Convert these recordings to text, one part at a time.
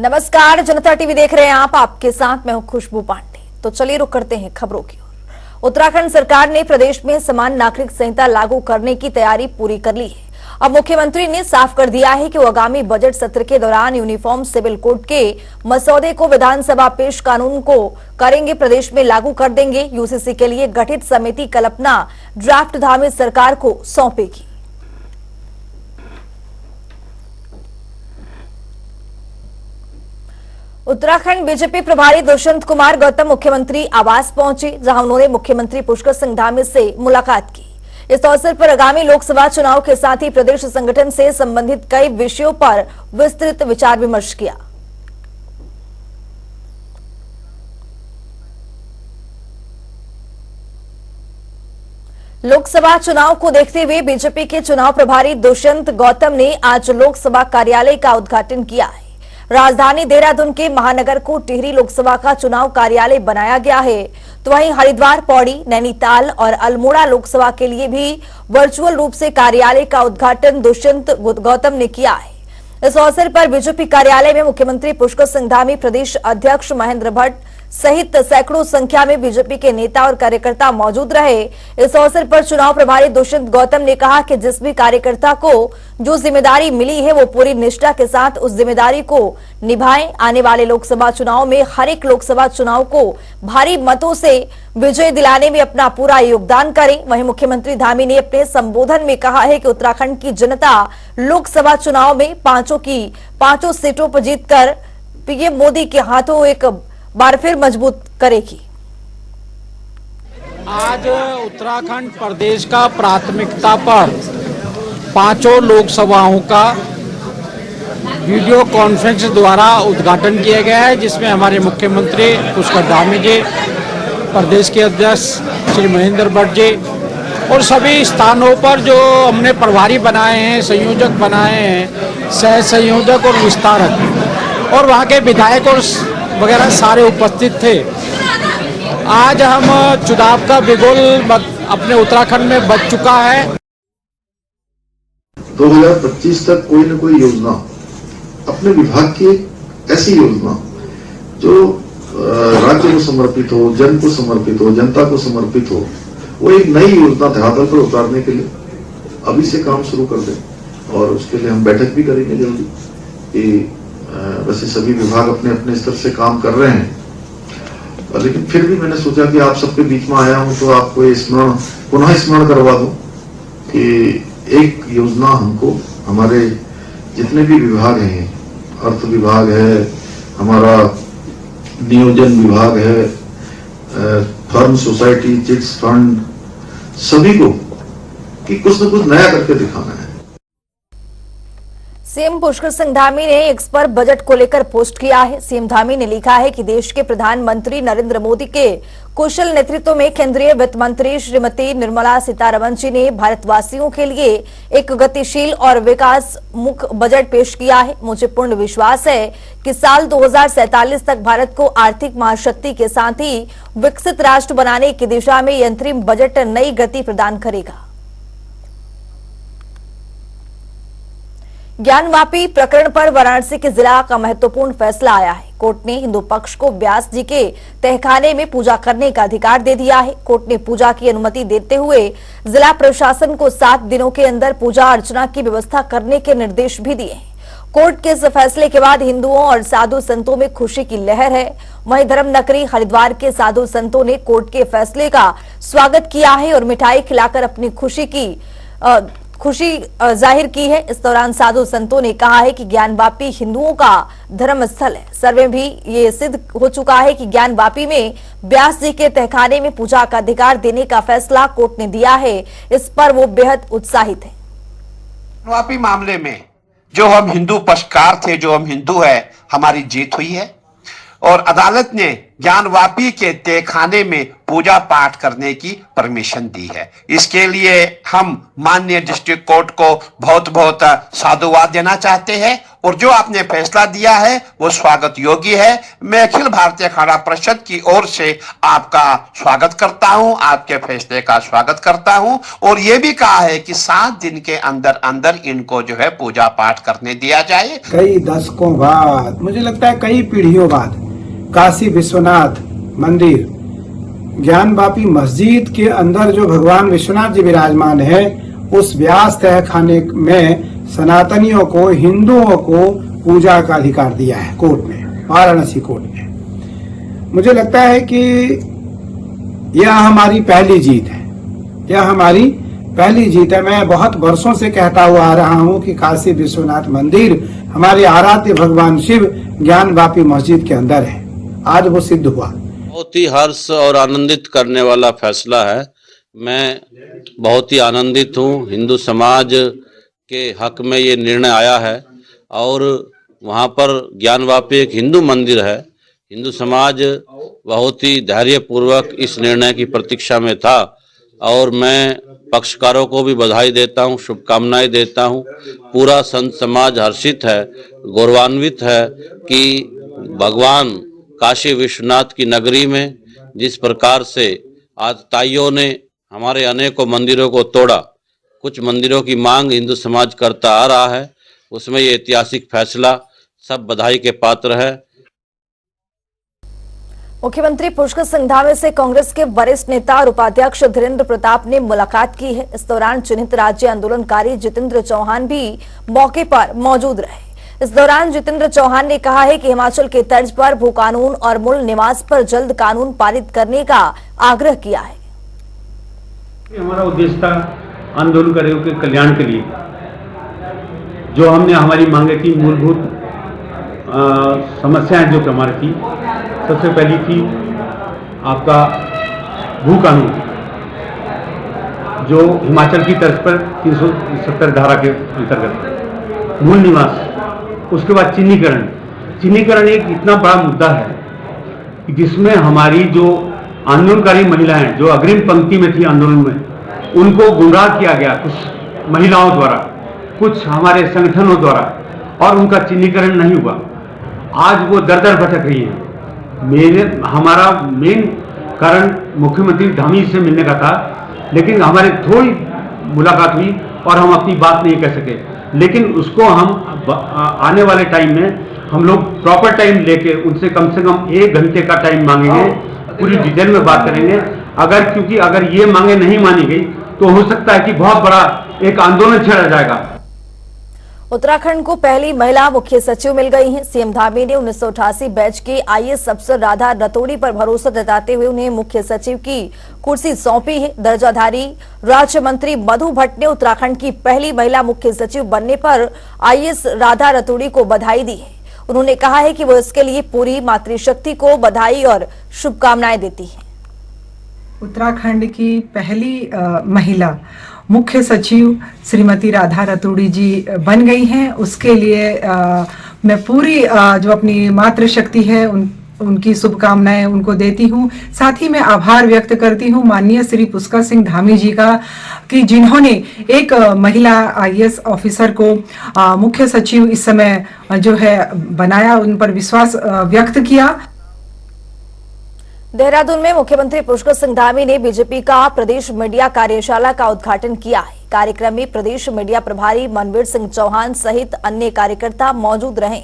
नमस्कार, जनता टीवी देख रहे हैं आप। आपके साथ मैं हूं खुशबू पांडे। तो चलिए रुक करते हैं खबरों की ओर। उत्तराखंड सरकार ने प्रदेश में समान नागरिक संहिता लागू करने की तैयारी पूरी कर ली है। अब मुख्यमंत्री ने साफ कर दिया है कि वो आगामी बजट सत्र के दौरान यूनिफॉर्म सिविल कोड के मसौदे को विधानसभा पेश कानून को करेंगे, प्रदेश में लागू कर देंगे। यूसीसी के लिए गठित समिति कल अपना ड्राफ्ट धामी सरकार को सौंपेगी। उत्तराखंड बीजेपी प्रभारी दुष्यंत कुमार गौतम मुख्यमंत्री आवास पहुंचे, जहां उन्होंने मुख्यमंत्री पुष्कर सिंह धामी से मुलाकात की। इस अवसर पर आगामी लोकसभा चुनाव के साथ ही प्रदेश संगठन से संबंधित कई विषयों पर विस्तृत विचार विमर्श किया। लोकसभा चुनाव को देखते हुए बीजेपी के चुनाव प्रभारी दुष्यंत गौतम ने आज लोकसभा कार्यालय का उद्घाटन किया है। राजधानी देहरादून के महानगर को टिहरी लोकसभा का चुनाव कार्यालय बनाया गया है, तो वहीं हरिद्वार, पौड़ी, नैनीताल और अल्मोड़ा लोकसभा के लिए भी वर्चुअल रूप से कार्यालय का उद्घाटन दुष्यंत गौतम ने किया है। इस अवसर पर बीजेपी कार्यालय में मुख्यमंत्री पुष्कर सिंह धामी, प्रदेश अध्यक्ष महेंद्र भट्ट सहित सैकड़ों संख्या में बीजेपी के नेता और कार्यकर्ता मौजूद रहे। इस अवसर पर चुनाव प्रभारी दुष्यंत गौतम ने कहा कि जिस भी कार्यकर्ता को जो जिम्मेदारी मिली है वो पूरी निष्ठा के साथ उस जिम्मेदारी को निभाएं। आने वाले लोकसभा चुनाव में हर एक लोकसभा चुनाव को भारी मतों से विजय दिलाने में अपना पूरा योगदान करें। वहीं मुख्यमंत्री धामी ने अपने संबोधन में कहा है कि उत्तराखंड की जनता लोकसभा चुनाव में पांचों सीटों पर जीतकर पीएम मोदी के हाथों एक बार फिर मजबूत करेगी। आज उत्तराखंड प्रदेश का प्राथमिकता पर पांचों लोकसभाओं का वीडियो कॉन्फ्रेंस द्वारा उद्घाटन किया गया है, जिसमें हमारे मुख्यमंत्री पुष्कर धामी जी, प्रदेश के अध्यक्ष श्री महेंद्र भट्ट जी और सभी स्थानों पर जो हमने प्रभारी बनाए हैं, संयोजक बनाए हैं, सह संयोजक और विस्तारक और वहाँ के विधायक और वगैरह सारे उपस्थित थे। आज हम चुनाव का बिगुल अपने उत्तराखंड में बज चुका है। 2025 तक कोई न कोई योजना अपने विभाग की ऐसी योजना जो राज्य को समर्पित हो, जन को समर्पित हो, जनता को समर्पित हो, वो एक नई योजना धरातल पर उतारने के लिए अभी से काम शुरू कर दें। और उसके लिए हम बैठक भी करेंगे जल्दी कि वैसे सभी विभाग अपने अपने स्तर से काम कर रहे हैं, लेकिन फिर भी मैंने सोचा कि आप सबके बीच में आया हूं तो आपको ये पुनः स्मरण करवा दूं कि एक योजना हमको हमारे जितने भी विभाग हैं, अर्थ विभाग है, हमारा नियोजन विभाग है, फर्म, सोसाइटी, चिट्स फंड, सभी को कि कुछ न कुछ नया करके दिखाना है। सीएम पुष्कर सिंह धामी ने एक्स पर बजट को लेकर पोस्ट किया है। सीएम धामी ने लिखा है कि देश के प्रधानमंत्री नरेंद्र मोदी के कुशल नेतृत्व में केंद्रीय वित्त मंत्री श्रीमती निर्मला सीतारमण जी ने भारतवासियों के लिए एक गतिशील और विकास मुख बजट पेश किया है। मुझे पूर्ण विश्वास है कि साल 2047 तक भारत को आर्थिक महाशक्ति के साथ ही विकसित राष्ट्र बनाने की दिशा में यह अंतरिम बजट नई गति प्रदान करेगा। ज्ञानवापी प्रकरण पर वाराणसी के जिला का महत्वपूर्ण फैसला आया है। कोर्ट ने हिंदू पक्ष को व्यास जी के तहखाने में पूजा करने का अधिकार दे दिया है। कोर्ट ने पूजा की अनुमति देते हुए जिला प्रशासन को 7 दिनों के अंदर पूजा अर्चना की व्यवस्था करने के निर्देश भी दिए हैं। कोर्ट के इस फैसले के बाद हिंदुओं और साधु संतों में खुशी की लहर है। वहीं धर्म नगरी हरिद्वार के साधु संतों ने कोर्ट के फैसले का स्वागत किया है और मिठाई खिलाकर अपनी खुशी जाहिर की है। इस दौरान साधु संतों ने कहा है कि ज्ञानवापी हिंदुओं का धर्म स्थल है। सर्वे भी ये सिद्ध हो चुका है कि ज्ञानवापी में व्यास जी के तहखाने में पूजा का अधिकार देने का फैसला कोर्ट ने दिया है। इस पर वो बेहद उत्साहित है। ज्ञानवापी मामले में जो हम हिंदू पक्षकार थे, जो हम हिंदू है, हमारी जीत हुई है और अदालत ने ज्ञानवापी के तहखाने में पूजा पाठ करने की परमिशन दी है। इसके लिए हम माननीय डिस्ट्रिक्ट कोर्ट को बहुत बहुत साधुवाद देना चाहते हैं और जो आपने फैसला दिया है वो स्वागत योग्य है। मैं अखिल भारतीय अखाड़ा परिषद की ओर से आपका स्वागत करता हूं, आपके फैसले का स्वागत करता हूं और ये भी कहा है कि 7 दिन के अंदर अंदर इनको जो है पूजा पाठ करने दिया जाए। कई दशकों बाद, मुझे लगता है कई पीढ़ियों बाद, काशी विश्वनाथ मंदिर ज्ञानवापी मस्जिद के अंदर जो भगवान विश्वनाथ जी विराजमान है, उस व्यास तहखाने में सनातनियों को, हिंदुओं को पूजा का अधिकार दिया है कोर्ट ने, वाराणसी कोर्ट ने। मुझे लगता है कि यह हमारी पहली जीत है, यह हमारी पहली जीत है। मैं बहुत वर्षों से कहता हुआ आ रहा हूं कि काशी विश्वनाथ मंदिर हमारे आराध्य भगवान शिव ज्ञानवापी मस्जिद के अंदर है। आज वो सिद्ध हुआ। बहुत ही हर्ष और आनंदित करने वाला फैसला है। मैं बहुत ही आनंदित हूँ। हिंदू समाज के हक में ये निर्णय आया है और वहाँ पर ज्ञानवापी एक हिंदू मंदिर है। हिंदू समाज बहुत ही धैर्यपूर्वक इस निर्णय की प्रतीक्षा में था और मैं पक्षकारों को भी बधाई देता हूँ, शुभकामनाएं देता हूँ। पूरा संत समाज हर्षित है, गौरवान्वित है कि भगवान काशी विश्वनाथ की नगरी में जिस प्रकार से आतताइयों ने हमारे अनेकों मंदिरों को तोड़ा, कुछ मंदिरों की मांग हिंदू समाज करता आ रहा है, उसमें ये ऐतिहासिक फैसला सब बधाई के पात्र है। मुख्यमंत्री पुष्कर सिंह धामी से कांग्रेस के वरिष्ठ नेता और उपाध्यक्ष धीरेन्द्र प्रताप ने मुलाकात की है। इस दौरान चिन्हित राज्य आंदोलनकारी जितेंद्र चौहान भी मौके पर मौजूद रहे। इस दौरान जितेंद्र चौहान ने कहा है कि हिमाचल के तर्ज पर भू कानून और मूल निवास पर जल्द कानून पारित करने का आग्रह किया है। हमारा उद्देश्य था आंदोलनकारियों के कल्याण के लिए, जो हमने हमारी मांगे की मूलभूत समस्याएं जो हमारी थी, सबसे पहली थी आपका भू कानून, जो हिमाचल की तर्ज पर 370 धारा के अंतर्गत, मूल निवास, उसके बाद चिन्हीकरण। चिन्हीकरण एक इतना बड़ा मुद्दा है कि जिसमें हमारी जो आंदोलनकारी महिलाएं जो अग्रिम पंक्ति में थी आंदोलन में, उनको गुमराह किया गया कुछ महिलाओं द्वारा, कुछ हमारे संगठनों द्वारा, और उनका चिन्हीकरण नहीं हुआ। आज वो दर दर भटक रही है। हमारा मेन कारण मुख्यमंत्री धामी से मिलने का था, लेकिन हमारी थोड़ी मुलाकात हुई और हम अपनी बात नहीं कह सके। लेकिन उसको हम आने वाले टाइम में हम लोग प्रॉपर टाइम लेके उनसे कम से कम 1 घंटे का टाइम मांगेंगे, पूरी डिटेल में बात करेंगे। क्योंकि अगर ये मांगे नहीं मानी गई तो हो सकता है कि बहुत बड़ा एक आंदोलन छेड़ा जाएगा। उत्तराखंड को पहली महिला मुख्य सचिव मिल गई हैं। सीएम धामी ने 1988 बैच के आईएएस अफसर राधा रतोड़ी पर भरोसा जताते हुए उन्हें मुख्य सचिव की कुर्सी सौंपी है। दर्जाधारी राज्य मंत्री मधु भट्ट ने उत्तराखंड की पहली महिला मुख्य सचिव बनने पर आईएएस राधा रतोड़ी को बधाई दी है। उन्होंने कहा है कि वो इसके लिए पूरी मातृशक्ति को बधाई और शुभकामनाएं देती है। उत्तराखंड की पहली महिला मुख्य सचिव श्रीमती राधा रतोड़ी जी बन गई हैं। उसके लिए मैं पूरी जो अपनी मातृशक्ति है उनकी शुभकामनाएं उनको देती हूं। साथ ही मैं आभार व्यक्त करती हूं माननीय श्री पुष्कर सिंह धामी जी का कि जिन्होंने एक महिला आईएएस ऑफिसर को मुख्य सचिव इस समय जो है बनाया, उन पर विश्वास व्यक्त किया। देहरादून में मुख्यमंत्री पुष्कर सिंह धामी ने बीजेपी का प्रदेश मीडिया कार्यशाला का उद्घाटन किया है। कार्यक्रम में प्रदेश मीडिया प्रभारी मनवीर सिंह चौहान सहित अन्य कार्यकर्ता मौजूद रहे।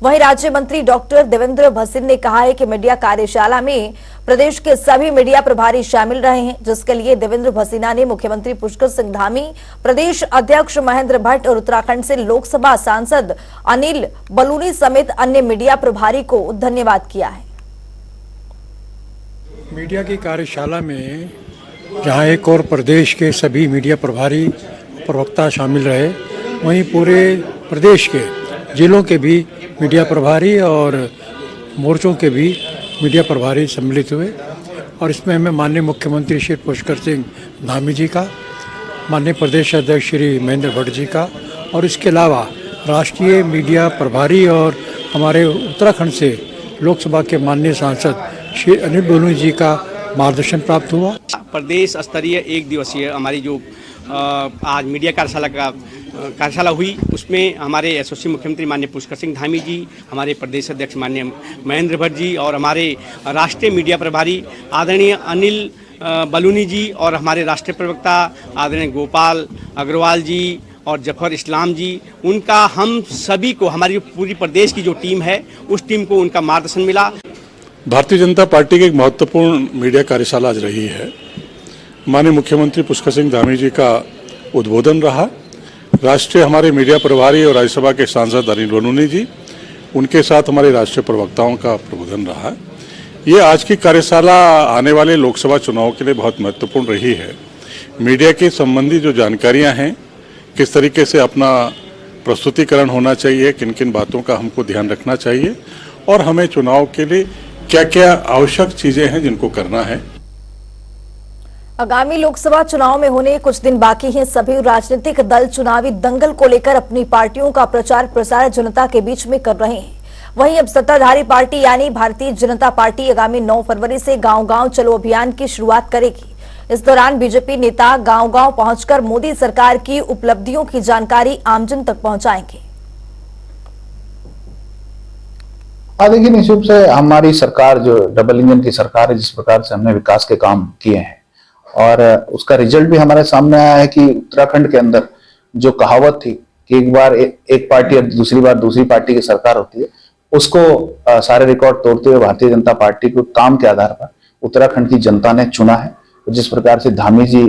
वहीं राज्य मंत्री डॉक्टर देवेंद्र भसीन ने कहा है कि मीडिया कार्यशाला में प्रदेश के सभी मीडिया प्रभारी शामिल रहे हैं, जिसके लिए देवेंद्र भसीना ने मुख्यमंत्री पुष्कर सिंह धामी, प्रदेश अध्यक्ष महेंद्र भट्ट और उत्तराखंड से लोकसभा सांसद अनिल बलूनी समेत अन्य मीडिया प्रभारी को धन्यवाद किया है। मीडिया की कार्यशाला में जहां एक और प्रदेश के सभी मीडिया प्रभारी प्रवक्ता शामिल रहे, वहीं पूरे प्रदेश के जिलों के भी मीडिया प्रभारी और मोर्चों के भी मीडिया प्रभारी सम्मिलित हुए। और इसमें हमें माननीय मुख्यमंत्री श्री पुष्कर सिंह धामी जी का, माननीय प्रदेश अध्यक्ष श्री महेंद्र भट्ट जी का और इसके अलावा राष्ट्रीय मीडिया प्रभारी और हमारे उत्तराखंड से लोकसभा के माननीय सांसद श्री अनिल बलूनी जी का मार्गदर्शन प्राप्त हुआ। प्रदेश स्तरीय एक दिवसीय हमारी जो आज मीडिया कार्यशाला हुई, उसमें हमारे यशस्वी मुख्यमंत्री माननीय पुष्कर सिंह धामी जी, हमारे प्रदेश अध्यक्ष माननीय महेंद्र भट्ट जी और हमारे राष्ट्रीय मीडिया प्रभारी आदरणीय अनिल बलूनी जी और हमारे राष्ट्रीय प्रवक्ता आदरणीय गोपाल अग्रवाल जी और जफर इस्लाम जी, उनका हम सभी को, हमारी पूरी प्रदेश की जो टीम है उस टीम को उनका मार्गदर्शन मिला। भारतीय जनता पार्टी की एक महत्वपूर्ण मीडिया कार्यशाला आज रही है। माननीय मुख्यमंत्री पुष्कर सिंह धामी जी का उद्बोधन रहा। राष्ट्रीय हमारे मीडिया प्रभारी और राज्यसभा के सांसद अनिल बलूनी जी, उनके साथ हमारे राष्ट्रीय प्रवक्ताओं का प्रबोधन रहा। ये आज की कार्यशाला आने वाले लोकसभा चुनाव के लिए बहुत महत्वपूर्ण रही है। मीडिया के संबंधी जो जानकारियां हैं, किस तरीके से अपना प्रस्तुतिकरण होना चाहिए, किन किन बातों का हमको ध्यान रखना चाहिए और हमें चुनाव के लिए क्या क्या आवश्यक चीजें हैं जिनको करना है। आगामी लोकसभा चुनाव में होने कुछ दिन बाकी हैं। सभी राजनीतिक दल चुनावी दंगल को लेकर अपनी पार्टियों का प्रचार प्रसार जनता के बीच में कर रहे हैं। वहीं अब सत्ताधारी पार्टी यानी भारतीय जनता पार्टी आगामी 9 फरवरी से गांव-गांव चलो अभियान की शुरुआत करेगी। इस दौरान बीजेपी नेता गांव-गांव पहुंचकर मोदी सरकार की उपलब्धियों की जानकारी आमजन तक पहुंचाएंगे। देखिए, निश्चित रूप से हमारी सरकार जो डबल इंजन की सरकार है, जिस प्रकार से हमने विकास के काम किए हैं और उसका रिजल्ट भी हमारे सामने आया है कि उत्तराखंड के अंदर जो कहावत थी कि एक बार एक पार्टी और दूसरी बार दूसरी पार्टी की सरकार होती है, उसको सारे रिकॉर्ड तोड़ते हुए भारतीय जनता पार्टी को काम के आधार पर उत्तराखंड की जनता ने चुना है। तो जिस प्रकार से धामी जी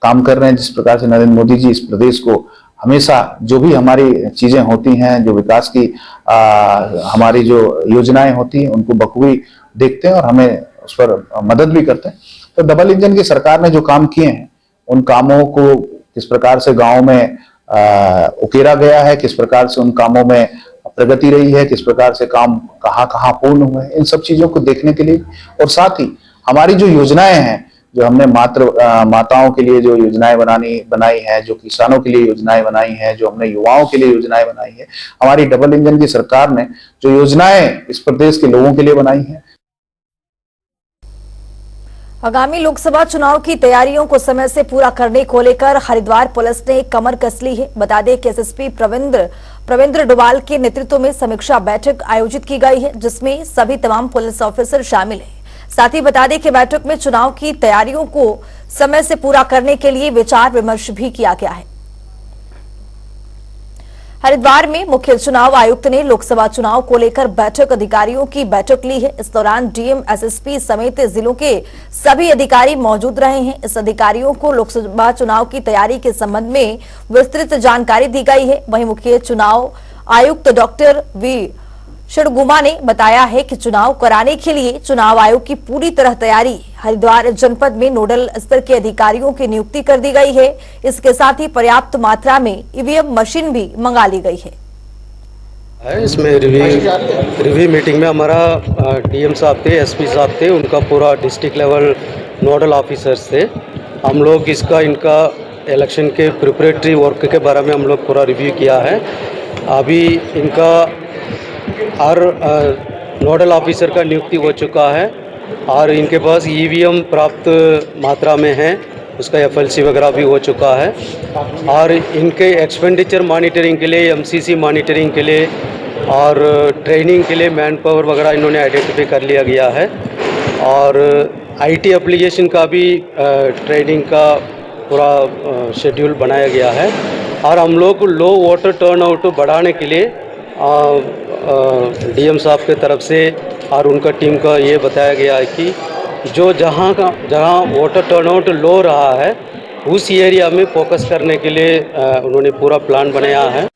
काम कर रहे हैं, जिस प्रकार से नरेंद्र मोदी जी इस प्रदेश को हमेशा जो भी हमारी चीजें होती हैं, जो विकास की हमारी जो योजनाएं होती हैं, उनको बखूबी देखते हैं और हमें उस पर मदद भी करते हैं। तो डबल इंजन की सरकार ने जो काम किए हैं, उन कामों को किस प्रकार से गांव में उकेरा गया है, किस प्रकार से उन कामों में प्रगति रही है, किस प्रकार से काम कहाँ पूर्ण हुए हैं, इन सब चीजों को देखने के लिए और साथ ही हमारी जो योजनाएं हैं, जो हमने माताओं के लिए जो योजनाएं बनाई है, जो किसानों के लिए योजनाएं बनाई हैं, जो हमने युवाओं के लिए योजनाएं बनाई है, हमारी डबल इंजन की सरकार ने जो योजनाएं इस प्रदेश के लोगों के लिए बनाई हैं। आगामी लोकसभा चुनाव की तैयारियों को समय से पूरा करने को लेकर हरिद्वार पुलिस ने कमर कस ली है। बता दें कि एसएसपी प्रविंद्र डोवाल के नेतृत्व में समीक्षा बैठक आयोजित की गई है, जिसमें सभी तमाम पुलिस ऑफिसर शामिल हैं। साथ ही बता दें कि बैठक में चुनाव की तैयारियों को समय से पूरा करने के लिए विचार विमर्श भी किया गया है। हरिद्वार में मुख्य चुनाव आयुक्त ने लोकसभा चुनाव को लेकर अधिकारियों की बैठक ली है। इस दौरान डीएम, एसएसपी समेत जिलों के सभी अधिकारी मौजूद रहे हैं। इस अधिकारियों को लोकसभा चुनाव की तैयारी के संबंध में विस्तृत जानकारी दी गई है। वहीं मुख्य चुनाव आयुक्त डॉक्टर वी षडगुमा ने बताया है कि चुनाव कराने के लिए चुनाव आयोग की पूरी तरह तैयारी। हरिद्वार जनपद में नोडल स्तर के अधिकारियों की नियुक्ति कर दी गई है। इसके साथ ही पर्याप्त मात्रा में ईवीएम मशीन भी मंगा ली गई है। इसमें रिव्यू मीटिंग में हमारा डीएम साहब थे, एसपी साहब थे, उनका पूरा डिस्ट्रिक्ट लेवल नोडल ऑफिसर्स थे। हम लोग इनका इलेक्शन के प्रिपरेटरी वर्क के बारे में हम लोग पूरा रिव्यू किया है। अभी इनका हर नोडल ऑफिसर का नियुक्ति हो चुका है और इनके पास ईवीएम प्राप्त मात्रा में है, उसका एफएलसी वगैरह भी हो चुका है। और इनके एक्सपेंडिचर मॉनिटरिंग के लिए, एमसीसी मॉनिटरिंग के लिए और ट्रेनिंग के लिए मैन पावर वगैरह इन्होंने आइडेंटिफाई कर लिया गया है। और आईटी एप्लीकेशन का भी ट्रेनिंग का पूरा शेड्यूल बनाया गया है। और हम लोग लो वोटर टर्नआउट बढ़ाने के लिए डीएम साहब के तरफ से और उनका टीम का ये बताया गया है कि जहाँ वोटर टर्नआउट लो रहा है, उस एरिया में फोकस करने के लिए उन्होंने पूरा प्लान बनाया है।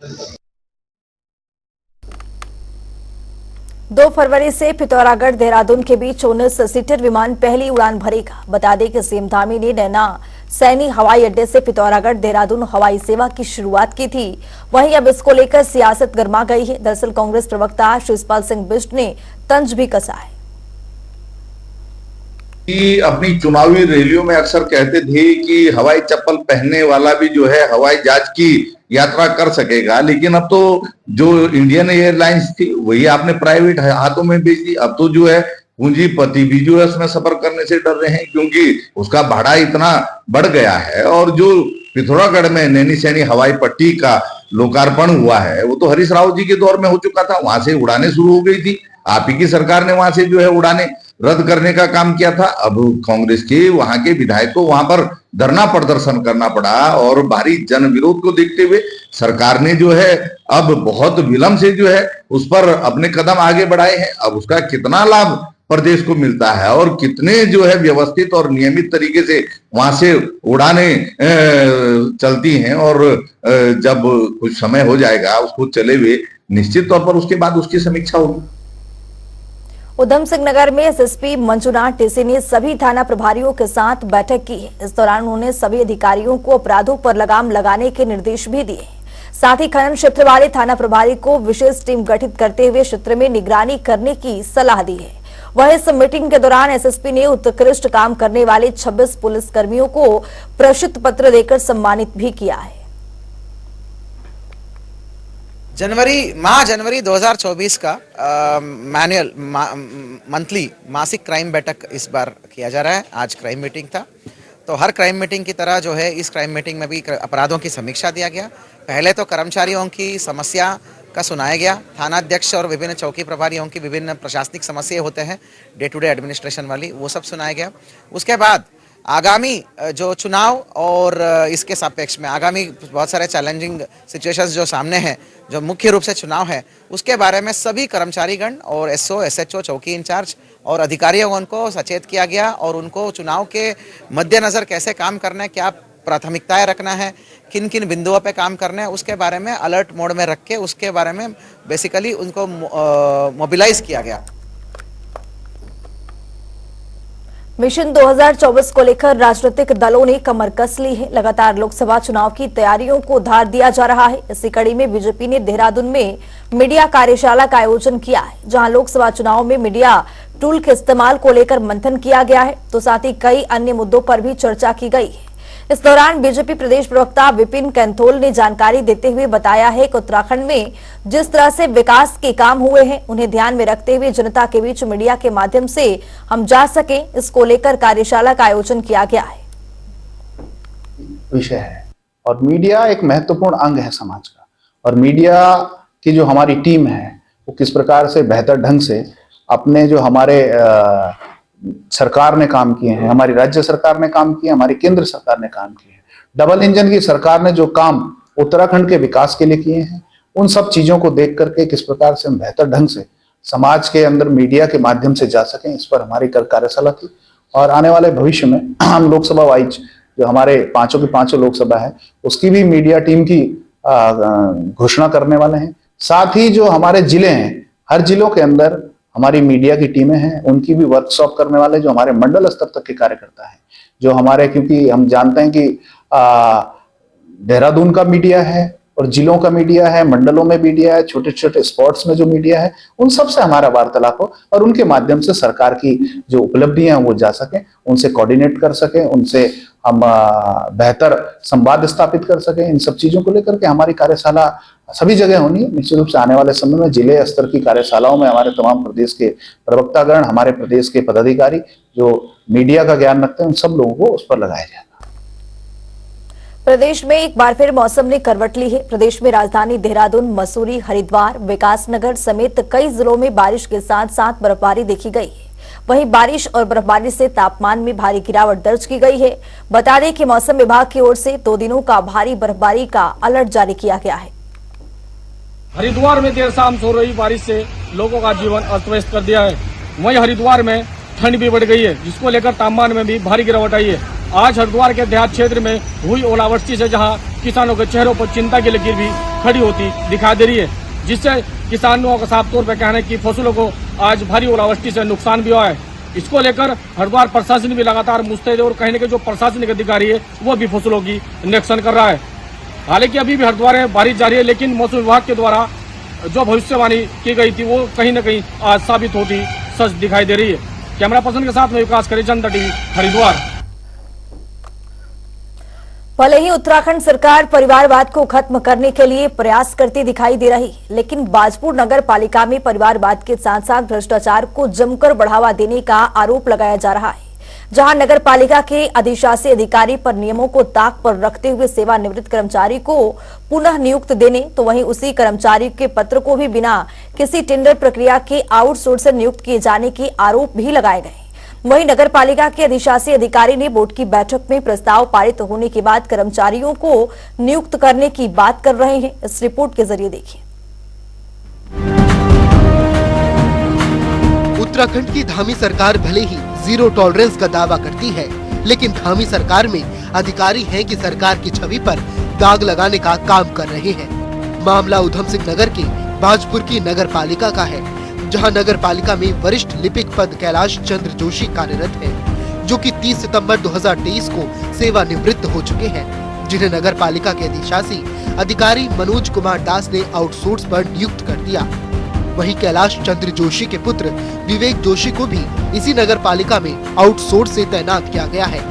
2 फरवरी से पिथौरागढ़ देहरादून के बीच 19 सीटर विमान पहली उड़ान भरेगा। बता दें कि सीएम धामी ने नैना सैनी हवाई अड्डे से पिथौरागढ़ देहरादून हवाई सेवा की शुरुआत की थी। वहीं अब इसको लेकर सियासत गर्मा गई है। दरअसल कांग्रेस प्रवक्ता शिवपाल सिंह बिष्ट ने तंज भी कसा है कि अपनी चुनावी रैलियों में अक्सर कहते थे कि हवाई चप्पल पहनने वाला भी जो है हवाई जहाज की यात्रा कर सकेगा, लेकिन अब तो जो इंडियन एयरलाइंस थी वही आपने प्राइवेट हाथों में बेच दी। अब तो जो है पूंजीपति भी जो है उसमें सफर करने से डर रहे हैं, क्योंकि उसका भाड़ा इतना बढ़ गया है। और जो पिथौरागढ़ में नैनी सैनी हवाई पट्टी का लोकार्पण हुआ है वो तो हरीश राव जी के दौर में हो चुका था, वहां से उड़ानें शुरू हो गई थी। आप ही की सरकार ने वहां से जो है उड़ानें रद्द करने का काम किया था। अब कांग्रेस के वहां के विधायक को वहां पर धरना प्रदर्शन करना पड़ा और भारी जन विरोध को देखते हुए सरकार ने जो है अब बहुत विलंब से जो है उस पर अपने कदम आगे बढ़ाए हैं। अब उसका कितना लाभ प्रदेश को मिलता है और कितने जो है व्यवस्थित और नियमित तरीके से वहां से उड़ानें चलती हैं, और जब कुछ समय हो जाएगा उसको चले हुए, निश्चित तौर पर उसके बाद उसकी समीक्षा होगी। उधम सिंह नगर में एसएसपी मंजुनाथ टीसी ने सभी थाना प्रभारियों के साथ बैठक की है। इस दौरान उन्होंने सभी अधिकारियों को अपराधों पर लगाम लगाने के निर्देश भी दिए। साथ ही खनन क्षेत्र वाले थाना प्रभारी को विशेष टीम गठित करते हुए क्षेत्र में निगरानी करने की सलाह दी है। वहीं इस मीटिंग के दौरान एसएसपी ने उत्कृष्ट काम करने वाले 26 पुलिसकर्मियों को प्रशस्ति पत्र देकर सम्मानित भी किया है। जनवरी 2024 का मैनुअल मंथली मासिक क्राइम बैठक इस बार किया जा रहा है। आज क्राइम मीटिंग था, तो हर क्राइम मीटिंग की तरह जो है इस क्राइम मीटिंग में भी अपराधों की समीक्षा दिया गया। पहले तो कर्मचारियों की समस्या का सुनाया गया, थाना अध्यक्ष और विभिन्न चौकी प्रभारियों की विभिन्न प्रशासनिक समस्याएं होते हैं डे टू डे एडमिनिस्ट्रेशन वाली, वो सब सुनाया गया। उसके बाद आगामी जो चुनाव और इसके सापेक्ष में आगामी बहुत सारे चैलेंजिंग सिचुएशंस जो सामने हैं, जो मुख्य रूप से चुनाव है, उसके बारे में सभी कर्मचारीगण और एसओ, एसएचओ, चौकी इंचार्ज और अधिकारियों को सचेत किया गया और उनको चुनाव के मद्देनजर कैसे काम करना है, क्या प्राथमिकताएं रखना है, किन किन बिंदुओं पे काम करना है, उसके बारे में अलर्ट मोड में रख के उसके बारे में बेसिकली उनको मोबिलाइज किया गया। मिशन 2024 को लेकर राजनीतिक दलों ने कमर कस ली है। लगातार लोकसभा चुनाव की तैयारियों को धार दिया जा रहा है। इसी कड़ी में बीजेपी ने देहरादून में मीडिया कार्यशाला का आयोजन किया है, जहां लोकसभा चुनाव में मीडिया टूल के इस्तेमाल को लेकर मंथन किया गया है, तो साथ ही कई अन्य मुद्दों पर भी चर्चा की गई है। इस दौरान बीजेपी प्रदेश प्रवक्ता विपिन कैंथोल ने जानकारी देते हुए बताया है कि उत्तराखंड में जिस तरह से विकास के काम हुए हैं, उन्हें ध्यान में रखते हुए जनता के बीच मीडिया के माध्यम से हम जा सके, इसको लेकर कार्यशाला का आयोजन किया गया है। विषय है और मीडिया एक महत्वपूर्ण अंग है समाज का, और मीडिया की जो हमारी टीम है वो किस प्रकार से बेहतर ढंग से अपने जो हमारे सरकार ने काम किए हैं, हमारी राज्य सरकार ने काम किए, हमारी केंद्र सरकार ने काम किए हैं, डबल इंजन की सरकार ने जो काम उत्तराखंड के विकास के लिए किए हैं, उन सब चीजों को देख करके किस प्रकार से हम बेहतर ढंग से समाज के अंदर मीडिया के माध्यम से जा सकें, इस पर हमारी कार्यशाला थी। और आने वाले भविष्य में हम लोकसभा वाइज जो हमारे पांचों की पांचों लोकसभा है उसकी भी मीडिया टीम की घोषणा करने वाले हैं। साथ ही जो हमारे जिले हैं, हर जिलों के अंदर हमारी मीडिया की टीमें हैं, उनकी भी वर्कशॉप करने वाले जो हमारे मंडल स्तर तक के कार्यकर्ता हैं, जो हमारे, क्योंकि हम जानते हैं कि देहरादून का मीडिया है और जिलों का मीडिया है, मंडलों में मीडिया है, छोटे छोटे स्पॉट्स में जो मीडिया है, उन सब से हमारा वार्तालाप हो और उनके माध्यम से सरकार की जो उपलब्धियां हैं वो जा सके, उनसे कोऑर्डिनेट कर सके, उनसे हम बेहतर संवाद स्थापित कर सके। इन सब चीजों को लेकर के हमारी कार्यशाला सभी जगह होनी है। निश्चित रूप से आने वाले समय में जिले स्तर की कार्यशालाओं में हमारे तमाम प्रदेश के प्रवक्तागण, हमारे प्रदेश के पदाधिकारी जो मीडिया का ज्ञान रखते हैं, उन सब लोगों को उस पर लगाया जाएगा। प्रदेश में एक बार फिर मौसम ने करवट ली है। प्रदेश में राजधानी देहरादून, मसूरी, हरिद्वार, विकासनगर समेत कई जिलों में बारिश के साथ साथ बर्फबारी देखी गई है। वहीं बारिश और बर्फबारी से तापमान में भारी गिरावट दर्ज की गई है। बता दें कि मौसम विभाग की ओर से 2 दिनों का भारी बर्फबारी का अलर्ट जारी किया गया है। हरिद्वार में देर शाम हो रही बारिश से लोगों का जीवन अस्त व्यस्त कर दिया है। वहीं हरिद्वार में ठंड भी बढ़ गई है, जिसको लेकर तापमान में भी भारी गिरावट आई है। आज हरिद्वार के देहात क्षेत्र में हुई ओलावृष्टि से जहां किसानों के चेहरों पर चिंता की लकीर भी खड़ी होती दिखाई दे रही है, जिससे किसानों का साफ तौर पर कहना है कि फसलों को आज भारी ओलावृष्टि से नुकसान भी हुआ है। इसको लेकर हरिद्वार प्रशासन भी लगातार मुस्तैद है और कहने के जो प्रशासनिक अधिकारी है वो भी फसलों की निरीक्षण कर रहा है। हालांकि अभी भी हरिद्वार में बारिश जारी है, लेकिन मौसम विभाग के द्वारा जो भविष्यवाणी की गई थी वो कहीं न कहीं आज साबित होती सच दिखाई दे रही है। कैमरा पर्सन के साथ में विकास करे, जनता टीवी, हरिद्वार। भले ही उत्तराखंड सरकार परिवारवाद को खत्म करने के लिए प्रयास करती दिखाई दे रही, लेकिन बाजपुर नगर पालिका में परिवारवाद के साथ साथ भ्रष्टाचार को जमकर बढ़ावा देने का आरोप लगाया जा रहा है। जहां नगर पालिका के अधिशासी अधिकारी पर नियमों को ताक पर रखते हुए सेवानिवृत्त कर्मचारी को पुनः नियुक्त देने, तो वहीं उसी कर्मचारी के पत्र को भी बिना किसी टेंडर प्रक्रिया के आउटसोर्सर नियुक्त किए जाने के आरोप भी लगाए गए। वहीं नगर पालिका के अधिशासी अधिकारी ने बोर्ड की बैठक में प्रस्ताव पारित होने के बाद कर्मचारियों को नियुक्त करने की बात कर रहे हैं। इस रिपोर्ट के जरिए देखिए। उत्तराखंड की धामी सरकार भले ही जीरो टॉलरेंस का दावा करती है, लेकिन धामी सरकार में अधिकारी हैं कि सरकार की छवि पर दाग लगाने का काम कर रहे हैं। मामला उधम सिंह नगर के बाजपुर की नगर पालिका का है, जहां नगर पालिका में वरिष्ठ लिपिक पद कैलाश चंद्र जोशी कार्यरत हैं, जो कि 30 सितंबर 2023 को सेवानिवृत्त हो चुके हैं, जिन्हें नगर पालिका के अधिशासी अधिकारी मनोज कुमार दास ने आउटसोर्स पर नियुक्त कर दिया। वहीं कैलाश चंद्र जोशी के पुत्र विवेक जोशी को भी इसी नगर पालिका में आउटसोर्स से तैनात किया गया है।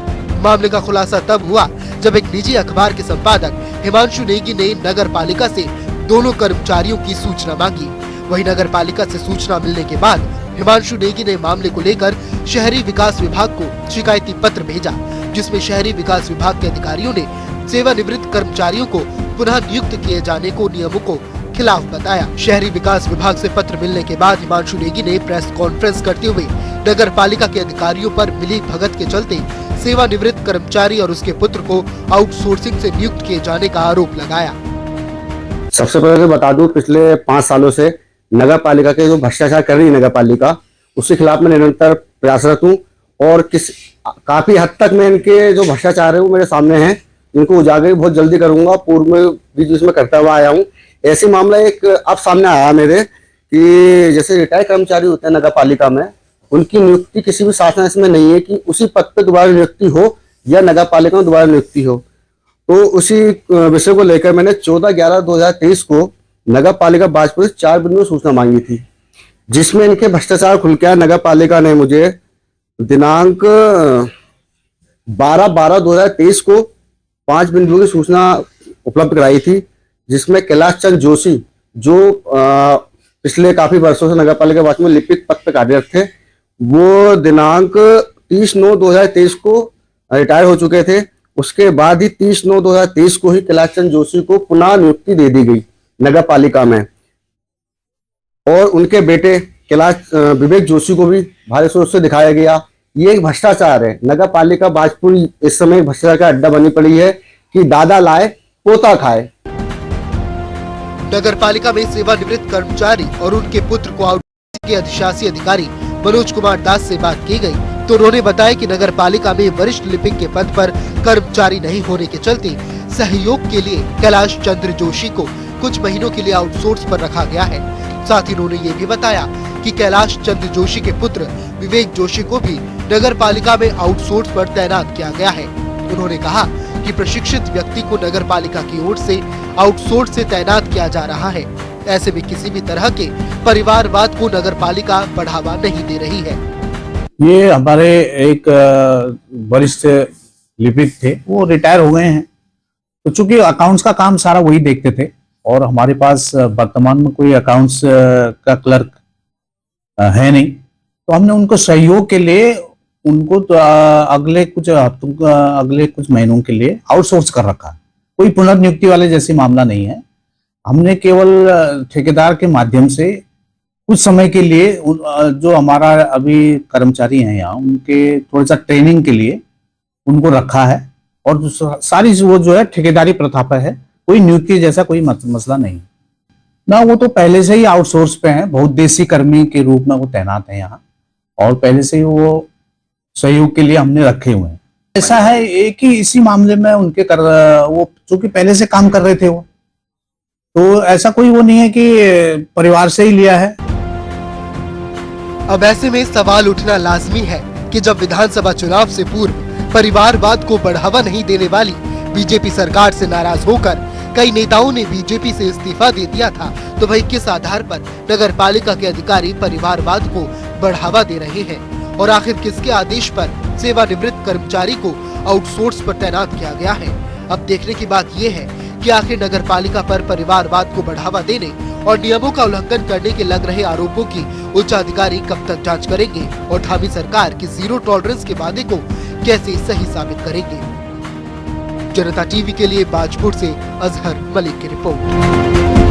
मामले का खुलासा तब हुआ जब एक निजी अखबार के संपादक हिमांशु नेगी ने नगर पालिका से दोनों कर्मचारियों की सूचना मांगी। वहीं नगर पालिका से सूचना मिलने के बाद हिमांशु नेगी ने मामले को लेकर शहरी विकास विभाग को शिकायती पत्र भेजा, जिसमें शहरी विकास विभाग के अधिकारियों ने सेवानिवृत्त कर्मचारियों को पुनः नियुक्त किए जाने को नियमों को खिलाफ बताया। शहरी विकास विभाग से पत्र मिलने के बाद हिमांशु नेगी ने प्रेस कॉन्फ्रेंस करते हुए नगर पालिका के अधिकारियों पर मिली भगत के चलते सेवानिवृत्त कर्मचारी और उसके पुत्र को आउटसोर्सिंग से नियुक्त किए जाने का आरोप लगाया। सबसे पहले बता दूं, पिछले 5 सालों से नगर पालिका के जो भ्रष्टाचार कर रही है नगर पालिका, उसके खिलाफ मैं निरंतर प्रयासरत हूँ और काफी हद तक मैं इनके जो भ्रष्टाचार है वो मेरे सामने हैं, इनको उजागर बहुत जल्दी करूंगा। पूर्व में भी जिसमें करता हुआ आया हूँ, ऐसे मामला एक अब सामने आया मेरे कि जैसे रिटायर्ड कर्मचारी होते हैं नगर पालिका में, उनकी नियुक्ति किसी भी शासन में नहीं है कि उसी पद पे दोबारा नियुक्ति हो या नगर पालिका में दोबारा नियुक्ति हो। तो उसी विषय को लेकर मैंने 14/11/2023 को नगर पालिका बाजपुर 4 बिंदु सूचना मांगी थी, जिसमें इनके भ्रष्टाचार खुल के नगर पालिका ने मुझे दिनांक 12/12/2023 को 5 बिंदुओं की सूचना उपलब्ध कराई थी, जिसमें कैलाश चंद्र जोशी जो पिछले काफी वर्षों से नगर पालिका बाजपुर में लिपिक पद पर कार्यरत थे, वो दिनांक 30/9/2023 को रिटायर हो चुके थे। उसके बाद ही 30/9/2023 को ही कैलाश चंद्र जोशी को पुनः नियुक्ति दे दी गई नगर पालिका में, और उनके बेटे कैलाश विवेक जोशी को भी भारी सोच से दिखाया गया। ये एक भ्रष्टाचार है। नगर पालिका बाजपुर इस समय भ्रष्टाचार का अड्डा बनी पड़ी है कि दादा लाए पोता खाए। नगर पालिका में सेवानिवृत्त कर्मचारी और उनके पुत्र को आउटसोर्स के अधिशासी अधिकारी मनोज कुमार दास से बात की गई, तो उन्होंने बताया कि नगर पालिका में वरिष्ठ लिपिक के पद पर कर्मचारी नहीं होने के चलते सहयोग के लिए कैलाश चंद्र जोशी को कुछ महीनों के लिए आउटसोर्स पर रखा गया है। साथ ही उन्होंने ये भी बताया कि कैलाश चंद्र जोशी के पुत्र विवेक जोशी को भी नगर पालिका में आउटसोर्स पर तैनात किया गया है। उन्होंने कहा कि प्रशिक्षित व्यक्ति को नगर पालिका की ओर से आउटसोर्स से तैनात किया जा रहा है। ऐसे में किसी भी तरह के परिवारवाद को नगर पालिका बढ़ावा नहीं दे रही है। ये हमारे एक वरिष्ठ लिपिक थे, वो रिटायर हो गए हैं, तो चूंकि अकाउंट्स का काम सारा वही देखते थे और हमारे पास वर्तमान में कोई अकाउंट्स का क्लर्क है नहीं, तो हमने उनको सहयोग के लिए उनको तो अगले कुछ महीनों के लिए आउटसोर्स कर रखा। कोई पुनर्नियुक्ति वाले जैसी मामला नहीं है। हमने केवल ठेकेदार के माध्यम से कुछ समय के लिए जो हमारा अभी कर्मचारी हैं यहाँ, उनके थोड़ा सा ट्रेनिंग के लिए उनको रखा है, और सारी वो जो है ठेकेदारी प्रथा पर है, कोई नियुक्ति जैसा कोई मसला नहीं ना। वो तो पहले से ही आउटसोर्स पे हैं, बहुत देसी कर्मी के रूप में वो तैनात है यहाँ, और पहले से ही वो सहयोग के लिए हमने रखे हुए हैं। ऐसा है एक ही इसी मामले में उनके वो चूंकि पहले से काम कर रहे थे वो, तो ऐसा कोई वो नहीं है कि परिवार से ही लिया है। अब ऐसे में सवाल उठना लाजमी है कि जब विधानसभा चुनाव से पूर्व परिवारवाद को बढ़ावा नहीं देने वाली बीजेपी सरकार से नाराज होकर कई नेताओं ने बीजेपी से इस्तीफा दे दिया था, तो भाई किस आधार पर नगर पालिका के अधिकारी परिवारवाद को बढ़ावा दे रहे हैं, और आखिर किसके आदेश पर सेवानिवृत्त कर्मचारी को आउटसोर्स पर तैनात किया गया है? अब देखने की बात ये है कि आखिर नगर पालिका पर परिवारवाद को बढ़ावा देने और नियमों का उल्लंघन करने के लग रहे आरोपों की उच्च अधिकारी कब तक जांच करेंगे और धामी सरकार की जीरो टॉलरेंस के वादे को कैसे सही साबित करेंगे। जनता टीवी के लिए बाजपुर से अजहर मलिक की रिपोर्ट।